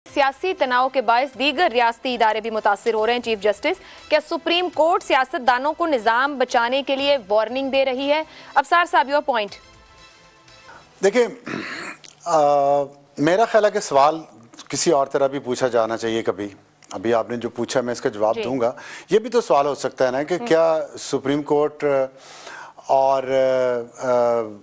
सियासी तनाव के बायस दीगर रियासती इदारे भी मुतासिर हो रहे हैं। चीफ जस्टिस, क्या सुप्रीम कोर्ट सियासतदानों को निजाम बचाने के लिए वार्निंग दे रही है? अफसार साहब, योर पॉइंट। देखिए, मेरा ख्याल है कि सवाल किसी और तरह भी पूछा जाना चाहिए कभी। अभी आपने जो पूछा मैं इसका जवाब दूंगा। ये भी तो सवाल हो सकता है ना कि क्या सुप्रीम कोर्ट और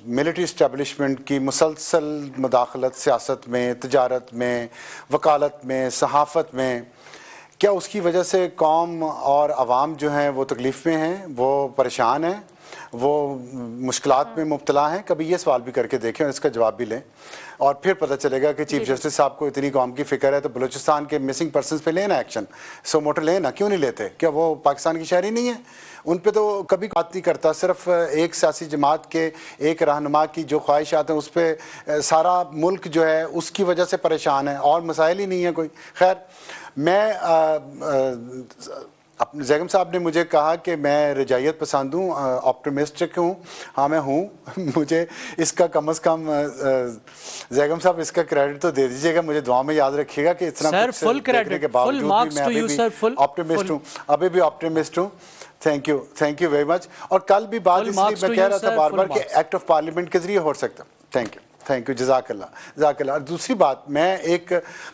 मिलिट्री इस्टेब्लिशमेंट की मुसलसल मुदाखलत सियासत में, तजारत में, वकालत में, सहाफ़त में, क्या उसकी वजह से कौम और आवाम जो हैं वो तकलीफ़ में हैं, वो परेशान हैं, वो मुश्किलात में मुब्तला हैं? कभी ये सवाल भी करके देखें और इसका जवाब भी लें, और फिर पता चलेगा कि चीफ जस्टिस साहब को इतनी कौम की फ़िक्र है तो बलूचिस्तान के मिसिंग पर्सनस पे लेना एक्शन, सो मोटर लेना, क्यों नहीं लेते? क्या वो पाकिस्तान की शहरी नहीं है? उन पे तो कभी बात नहीं करता। सिर्फ एक सियासी जमात के एक रहनुमा की जो ख्वाहिशात हैं उस पर सारा मुल्क जो है उसकी वजह से परेशान है, और मसाइल ही नहीं है कोई। खैर, मैं अपने जैगम साहब ने मुझे कहा कि मैं रजायत पसंद हूँ, ऑप्टिमिस्टिक हूँ। हाँ, मैं हूँ। मुझे इसका कम अज़ कम जैगम साहब इसका क्रेडिट तो दे दीजिएगा, मुझे दुआ में याद रखिएगा कि इतना कुछ देखने के बावजूद भी मैं अभी भी ऑप्टिमिस्ट हूँ, अभी भी ऑप्टिमिस्ट हूँ। Thank you very much. और कल भी बात इसलिए मैं कह रहा था बार बार कि एक्ट ऑफ पार्लियामेंट के जरिए हो सकता। थैंक यू, जज़ाकल्लाह। और दूसरी बात,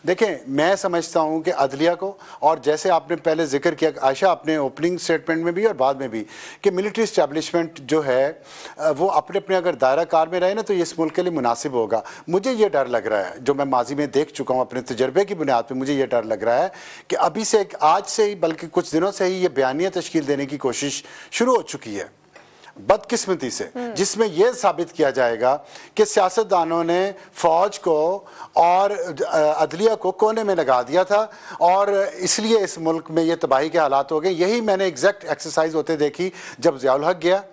देखें, मैं समझता हूँ कि अदलिया को, और जैसे आपने पहले जिक्र किया आयशा अपने ओपनिंग स्टेटमेंट में भी और बाद में भी, कि मिलिट्री इस्टेब्लिशमेंट जो है वो अपने अपने अगर दायरा कार में रहे ना तो ये इस मुल्क के लिए मुनासिब होगा। मुझे ये डर लग रहा है, जो मैं माजी में देख चुका हूँ अपने तजर्बे की बुनियाद पर, मुझे ये डर लग रहा है कि अभी से, आज से ही, बल्कि कुछ दिनों से ही ये बयानिया तश्कील देने की कोशिश शुरू हो चुकी है बदकिस्मती से, जिसमें यह साबित किया जाएगा कि सियासतदानों ने फौज को और अदलिया को कोने में लगा दिया था और इसलिए इस मुल्क में ये तबाही के हालात हो गए। यही मैंने एग्जैक्ट एक्सरसाइज होते देखी जब ज़ियाउल हक गया,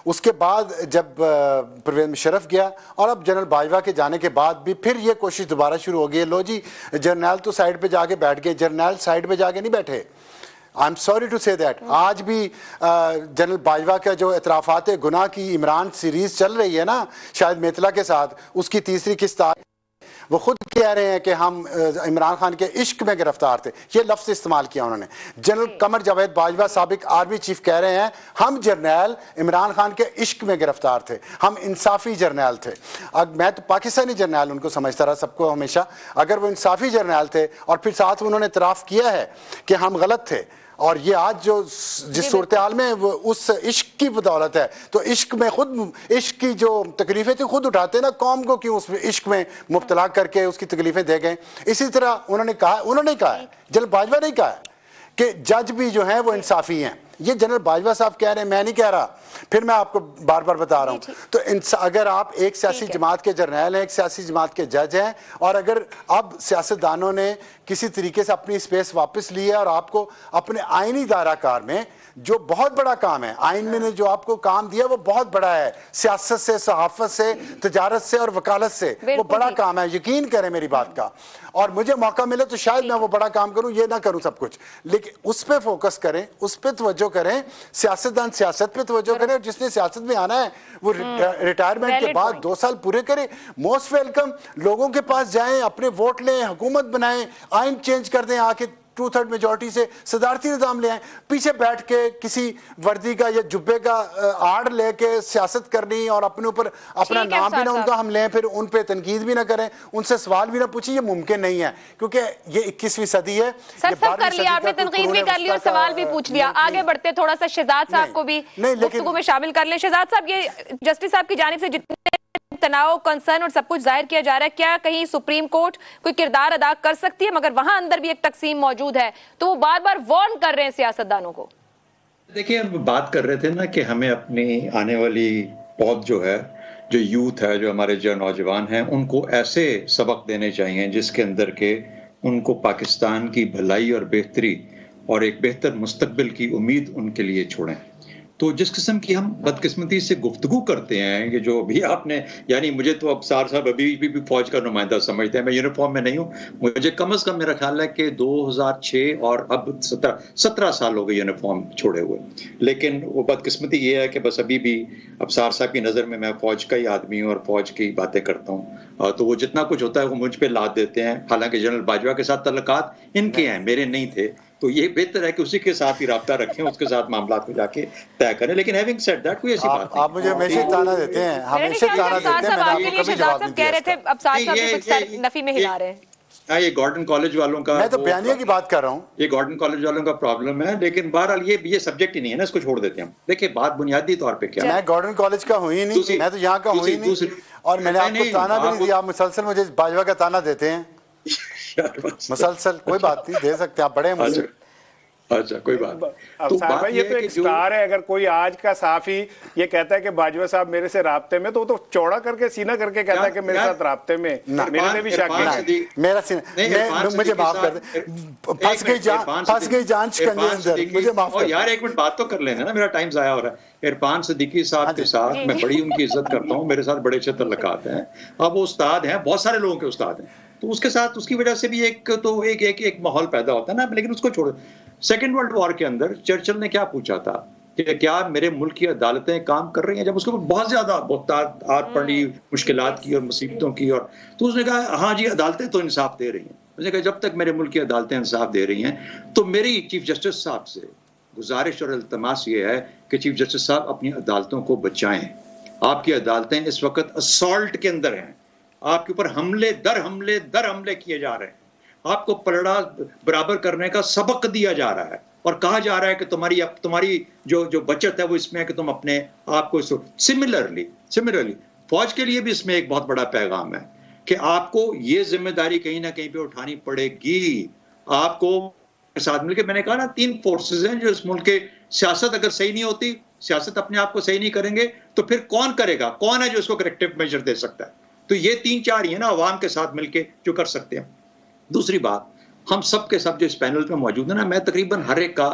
उसके बाद जब परवेज़ मुशर्रफ गया, और अब जनरल बाजवा के जाने के बाद भी फिर ये कोशिश दोबारा शुरू हो गई है। लो जी, जर्नैल तो साइड पे जाके बैठ गए। जर्नैल साइड पे जाके नहीं बैठे, I am sorry to say that. आज भी जनरल बाजवा का जो इतराफ़ात गुनाह की इमरान सीरीज चल रही है ना, शायद मेतला के साथ, उसकी तीसरी किस्त वो खुद कह रहे हैं कि हम इमरान खान के इश्क में गिरफ्तार थे। ये लफ्ज़ इस्तेमाल किया उन्होंने। जनरल कमर जावेद बाजवा साबिक आर्मी चीफ कह रहे हैं हम जर्नैल इमरान खान के इश्क में गिरफ्तार थे, हम इंसाफी जर्नैल थे। अब मैं तो पाकिस्तानी जर्नैल उनको समझता रहा सबको हमेशा। अगर वो इंसाफी जर्नैल थे और फिर साथ उन्होंने इतराफ़ किया है कि हम गलत थे, और ये आज जो जिस सूरत हाल में वो उस इश्क की बदौलत है, तो इश्क में खुद इश्क की जो तकलीफें थी खुद उठाते ना, कौम को क्यों उस इश्क में मुब्तला करके उसकी तकलीफें दे गए। इसी तरह उन्होंने कहा है, जनरल बाजवा ने कहा है कि जज भी जो हैं वो इंसाफी हैं। ये जनरल बाजवा साहब कह रहे हैं, मैं नहीं कह रहा। फिर मैं आपको बार बार बता रहा हूँ। तो अगर आप एक सियासी जमात के जर्नैल हैं, एक सियासी जमात के जज हैं, और अगर अब सियासतदानों ने किसी तरीके से अपनी स्पेस वापस ली है और आपको अपने आईनी दायरा कार में, जो बहुत बड़ा काम है, आइन में ने जो आपको काम दिया वो बहुत बड़ा है, सियासत से, सहाफत से, तजारत से और वकालत से, वो बड़ा काम है। यकीन करें मेरी बात का, और मुझे मौका मिले तो शायद मैं वो बड़ा काम करूं, ये ना करूं सब कुछ, लेकिन उस पर फोकस करें, उस पर तवज्जो करें। सियासतदान सियासत पे तवज्जो करें, और जिसने सियासत में आना है वो रिटायरमेंट के बाद 2 साल पूरे करें। Most welcome. लोगों के पास जाएं, अपने वोट लें, हुकूमत बनाएं, आइन चेंज कर दें, आके 2/3 मेजॉरिटी से सदारती निज़ाम ले आए। पीछे बैठ के किसी वर्दी का या जुब्बे का आड़ लेके सियासत करनी और अपने ऊपर अपना नाम भी ना उनका हम लें, फिर उन पे तनकीद भी ना करें, उनसे सवाल भी ना पूछिए, ये मुमकिन नहीं है, क्योंकि ये 21वीं सदी है। सर, सब कर लिया आपने, तनकीद भी कर ली और सवाल भी पूछ लिया। आगे बढ़ते थोड़ा सा शहजाद साहब को भी गुफ्तगू में शामिल कर लें। शहजाद साहब, ये जस्टिस साहब की जानिब से जितने तनाव, कंसर्न और सब कुछ जाहिर किया जा रहा है, क्या कहीं सुप्रीम कोर्ट कोई किरदार अदा कर सकती है? मगर वहां अंदर भी एक तकसीम मौजूद है, तो वो बार बार वार्न कर रहे हैं सियासतदानों को। देखिए, हम बात कर रहे थे ना कि हमें अपनी आने वाली पौध जो है, जो यूथ है, जो हमारे जो नौजवान हैं, उनको ऐसे सबक देने चाहिए जिसके अंदर के उनको पाकिस्तान की भलाई और बेहतरी और एक बेहतर मुस्तकबिल की उम्मीद उनके लिए छोड़ें। तो जिस किस्म की हम बदकिस्मती से गुफ्तगू करते हैं कि जो अभी आपने, यानी मुझे तो अफसार साहब अभी भी फौज का नुमाइंदा समझते हैं, मैं यूनिफॉर्म में नहीं हूँ, मुझे कम से कम मेरा ख्याल है कि 2006 और अब 17 साल हो गए यूनिफॉर्म छोड़े हुए। लेकिन वो बदकिस्मती ये है कि बस अभी भी अफसार साहब की नज़र में मैं फौज का ही आदमी हूँ और फौज की बातें करता हूँ, तो वो जितना कुछ होता है वो मुझ पर लाद देते हैं। हालांकि जनरल बाजवा के साथ तल्लुकात इनके हैं, मेरे नहीं थे, तो ये बेहतर है कि उसी के साथ ही राब्ता रखें, उसके साथ मामला को जाके तय करें। लेकिन हैविंग सेड दैट, कोई ऐसी बात नहीं। आप मुझे हमेशा ताना देते हैं, हमेशा ताना देते हैं, मैंने आपको कभी जवाब नहीं दिया। कह रहे थे अब साथ साथ कुछ सर नफी में हिला रहे हैं। ये गॉर्डन कॉलेज वालों का, मैं तो बयानिया की बात कर रहा हूँ, ये गॉर्डन कॉलेज वालों का प्रॉब्लम है। लेकिन बहरहाल ये सब्जेक्ट ही नहीं है ना, इसको छोड़ देते हैं हम। देखिए बात बुनियादी तौर पे क्या है, मैं गॉर्डन कॉलेज का हूँ ही नहीं, मैं तो यहाँ का हूँ ही नहीं, और मैंने आपको ताना भी नहीं दिया। आप मुसलसल मुझे बाजवा का ताना देते हैं मुसलसल। कोई बात नहीं, दे सकते, आप बड़े हैं मुझसे। अच्छा कोई बात। तो भाई ये तो एक स्टार है, अगर कोई आज का साफी ये कहता है कि बाजवा साहब मेरे से राब्ते में, तो वो तो चौड़ा करके सीना करके कहता है कि मेरे साथ राब्ते में, मेरे में भी शक है। मेरा सीना, मुझे माफ कर दे, फंस गई जान शिकंजे अंदर, मुझे माफ कर यार। एक मिनट बात तो कर लेना ना, मेरा टाइम जाया हो रहा है। इरफान सिद्दीकी साहब के साथ मैं बड़ी उनकी इज्जत करता हूँ, मेरे साथ बड़े अच्छे तल्लुकात हैं। अब वो उस्ताद हैं, बहुत सारे लोगों के उस्ताद हैं, तो उसके साथ उसकी वजह से भी एक माहौल पैदा होता है ना। लेकिन उसको छोड़ो, सेकेंड वर्ल्ड वॉर के अंदर चर्चिल ने क्या पूछा था कि क्या मेरे मुल्क की अदालतें काम कर रही हैं, जब उसके ऊपर बहुत ज्यादा आर पड़ी, मुश्किलात की और मुसीबतों की, और तो उसने कहा हाँ जी अदालतें तो इंसाफ दे रही हैं। उसने कहा जब तक मेरे मुल्क की अदालतें इंसाफ दे रही हैं, तो मेरी चीफ जस्टिस साहब से गुजारिश और इल्तमास ये है कि चीफ जस्टिस साहब अपनी अदालतों को बचाएं। आपकी अदालतें इस वक्त असॉल्ट के अंदर हैं, आपके ऊपर हमले दर हमले किए जा रहे हैं, आपको पलड़ा बराबर करने का सबक दिया जा रहा है, और कहा जा रहा है कि तुम्हारी जो बचत है वो इसमें है कि तुम अपने आप को। सिमिलरली फौज के लिए भी इसमें एक बहुत बड़ा पैगाम है कि आपको ये जिम्मेदारी कहीं ना कहीं पे उठानी पड़ेगी। आपको साथ मिलकर, मैंने कहा ना 3 फोर्सेस हैं जो इस मुल्क के, सियासत अगर सही नहीं होती, सियासत अपने आप को सही नहीं करेंगे, तो फिर कौन करेगा? कौन है जो इसको करेक्टिव मेजर दे सकता है? तो ये 3-4 ही है ना, अवाम के साथ मिलके जो कर सकते हैं। दूसरी बात, हम सब के सब जो इस पैनल पे मौजूद है ना, मैं तकरीबन हर एक का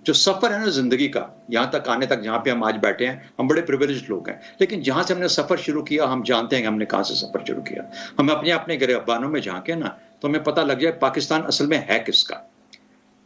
जो सफर है ना जिंदगी का, यहाँ तक आने तक जहाँ पे हम आज बैठे हैं, हम बड़े प्रिविलेज्ड लोग हैं, लेकिन जहाँ से हमने सफर शुरू किया हम जानते हैं कि हमने कहाँ से सफर शुरू किया। हम अपने गिरबानों में झांके ना, तो हमें पता लग जाए पाकिस्तान असल में है किसका।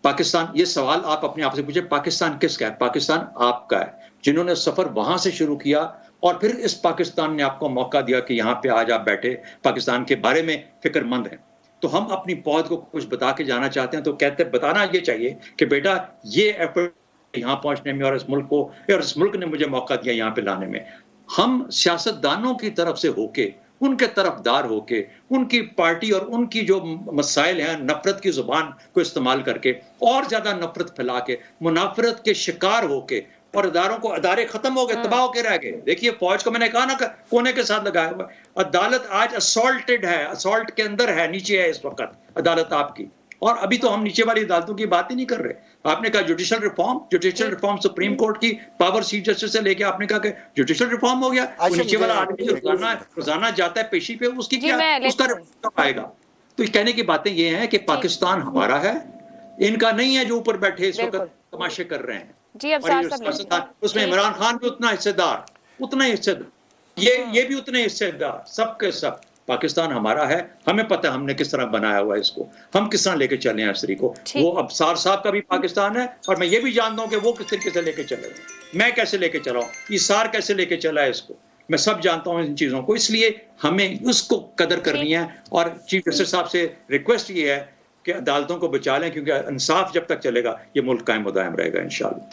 पाकिस्तान, ये सवाल आप अपने आप से पूछे, पाकिस्तान किसका है? पाकिस्तान आपका है, जिन्होंने सफर वहां से शुरू किया और फिर इस पाकिस्तान ने आपको मौका दिया कि यहाँ पे आज आप बैठे पाकिस्तान के बारे में फिक्रमंद हैं। तो हम अपनी पौध को कुछ बता के जाना चाहते हैं, तो कहते बताना ये चाहिए कि बेटा ये एफर्ट यहाँ पहुंचने में, और इस मुल्क को, और इस मुल्क ने मुझे मौका दिया यहाँ पे लाने में। हम सियासतदानों की तरफ से होके, उनके तरफदार होके, उनकी पार्टी और उनकी जो मसाइल हैं, नफरत की जुबान को इस्तेमाल करके और ज्यादा नफरत फैला के, मुनाफरत के शिकार होके, और अदारे खत्म हो गए, तबाह होकर रह गए। देखिए फौज को मैंने कहा ना कोने के साथ लगाया हुआ, अदालत आज असॉल्टेड है, असॉल्ट के अंदर है, नीचे है इस वक्त अदालत आपकी। और अभी तो हम नीचे वाली अदालतों की बात ही नहीं कर रहे। आपने कहा जुडिशियल रिफॉर्म सुप्रीम कोर्ट की पावर चीफ जस्टिस से लेके, आपने कहा कि जुडिशियल रिफॉर्म हो गया, नीचे वाला आदमी जो रोजाना जाता है पेशी पे, उसकी क्या, उसका रिफॉर्म आएगा। तो कहने की बातें ये हैं कि पाकिस्तान हमारा है, इनका नहीं है जो ऊपर बैठे इस वक्त तमाशे कर रहे हैं। उसमें इमरान खान भी उतना हिस्सेदार, ये भी उतने हिस्सेदार, सबके सब। पाकिस्तान हमारा है, हमें पता है हमने किस तरह बनाया हुआ है इसको, हम किस तरह लेके चले हैं असरी को। वो अफसार साहब का भी पाकिस्तान है, और मैं ये भी जानता हूं कि वो किस तरीके से लेके चले, मैं कैसे लेके चला हूं, ईसार कैसे लेके चला है इसको, मैं सब जानता हूं इन चीजों को। इसलिए हमें उसको कदर करनी है, और चीफ जस्टिस साहब से रिक्वेस्ट ये है कि अदालतों को बचा लें, क्योंकि इंसाफ जब तक चलेगा ये मुल्क कायम व दायम रहेगा इंशाअल्लाह।